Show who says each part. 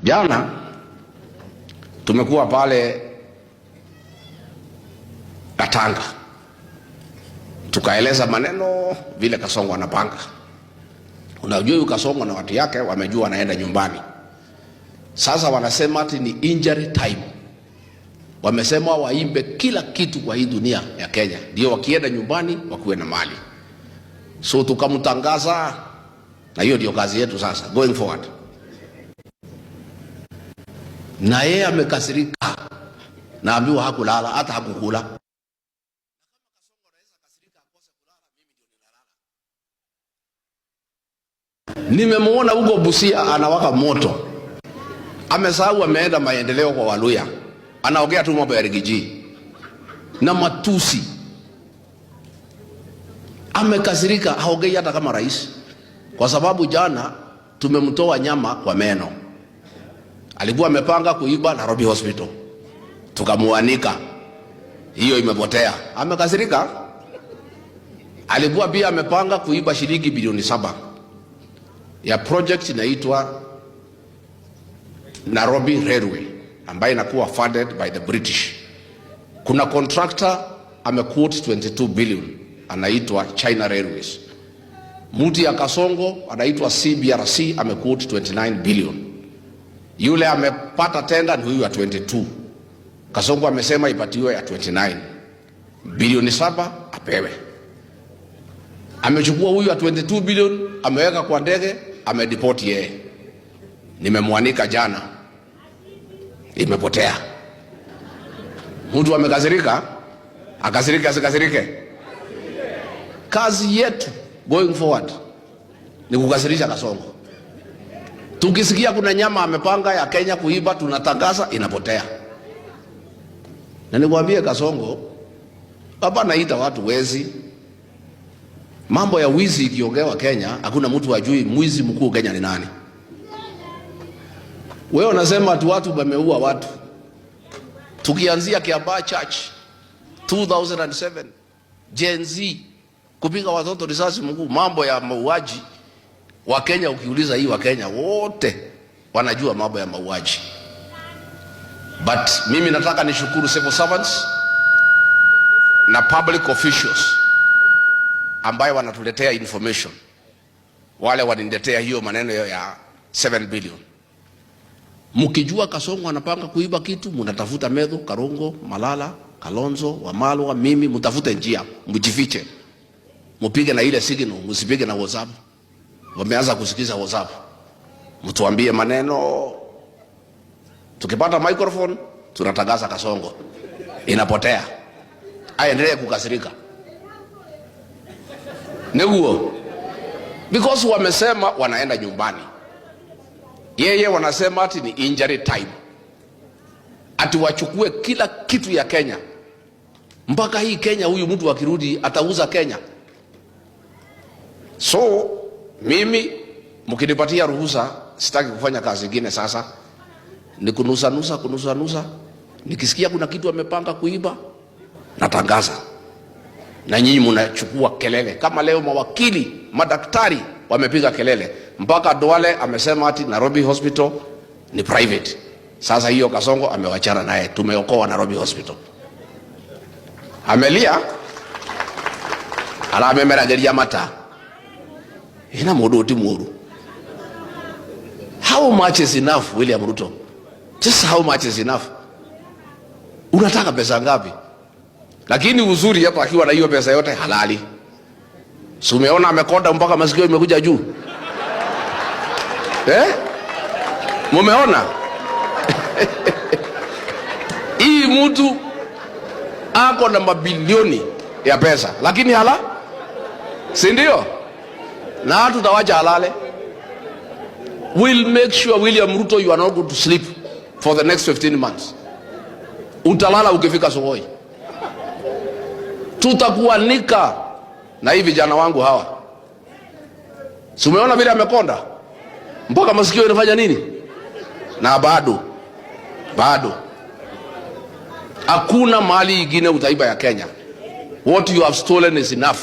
Speaker 1: Jana tumekuwa pale Katanga, tukaeleza maneno vile Kasongo anapanga. Unajua Kasongo na watu yake wamejua anaenda nyumbani. Sasa wanasema ati ni injury time. Wamesema waimbe kila kitu kwa hii dunia ya Kenya, ndio wakienda nyumbani wakuwe na mali. So tukamtangaza, na hiyo ndio kazi yetu sasa going forward. Na yeye amekasirika, naambiwa hakulala hata hakukula. Nimemuona huko Busia anawaka moto. Amesahau ameenda maendeleo kwa Waluya. Anaongea tu mambo ya Rigiji na matusi. Amekasirika, haongei hata kama rais. Kwa sababu jana tumemtoa nyama kwa meno. Alikuwa amepanga kuiba Nairobi Hospital, tukamuanika. Hiyo imepotea. Amekasirika. Alikuwa pia amepanga kuiba shilingi bilioni 7 ya project inaitwa Nairobi Railway, ambayo inakuwa funded by the British. Kuna contractor amequote 22 billion, anaitwa China Railways. Mtu ya Kasongo anaitwa CBRC amequote 29 billion. Yule amepata tenda ni huyu ya 22. Kasongo amesema ipatiwe ya 29. Bilioni 7 apewe. Amechukua huyu ya 22 billion, ameweka kwa ndege, amedeport yeye. Nimemwanika jana. Imepotea. Mtu amekasirika, akasirike asikasirike. Kazi yetu going forward ni kukasirisha Kasongo. Tukisikia kuna nyama amepanga ya Kenya kuiba, tunatangaza, inapotea. Na nikwambie Kasongo, hapa naita watu wezi. Mambo ya wizi ikiongewa Kenya, hakuna mtu ajui mwizi mkuu Kenya ni nani. Wewe unasema watu wameua watu. Tukianzia Kiambaa Church 2007, Gen Z kupiga watoto risasi mkuu, mambo ya mauaji wa Kenya. Ukiuliza hii wa Kenya wote wanajua mambo ya mauaji. But mimi nataka nishukuru civil servants na public officials ambayo wanatuletea information. Wale waniletea hiyo maneno ya 7 billion. Mkijua Kasongo anapanga kuiba kitu, mnatafuta Medho, Karongo, Malala, Kalonzo, Wamalwa, mimi, mtafute njia, mjifiche. Mpige na ile signal, msipige na WhatsApp. Wameanza kusikiza WhatsApp. Mtuambie maneno. Tukipata microphone, tunatangaza Kasongo. Inapotea. Aendelee kukasirika. Neguo. Because wamesema wanaenda nyumbani. Yeye wanasema ati ni injury time. Ati wachukue kila kitu ya Kenya. Mpaka hii Kenya huyu mtu akirudi atauza Kenya. So mimi mkinipatia ruhusa, sitaki kufanya kazi nyingine sasa. Ni kunusa nusa. Nikisikia kuna kitu amepanga kuiba, natangaza. Na nyinyi mnachukua kelele. Kama leo mawakili, madaktari wamepiga kelele. Mpaka Duale amesema ati Nairobi Hospital ni private. Sasa hiyo Kasongo amewachana naye. Tumeokoa Nairobi Hospital. Amelia. Ala amemerageria mata. Ina modoti muru. How much is enough, William Ruto? Just how much is enough? Unataka pesa ngapi? Lakini uzuri hapa akiwa na hiyo pesa yote halali. Si umeona amekonda mpaka masikio imekuja juu? Mumeona? Hii mtu ako na mabilioni ya pesa, lakini hala? Si ndio? Na tutawacha halale. We'll make sure, William Ruto, you are not going to sleep for the next 15 months. Utalala ukifika Sokoi. Tutakuanika na hivi vijana wangu hawa. Si umeona vile amekonda? Mpaka masikio inafanya nini? Na bado. Hakuna mali ingine utaiba ya Kenya. What you have stolen is enough.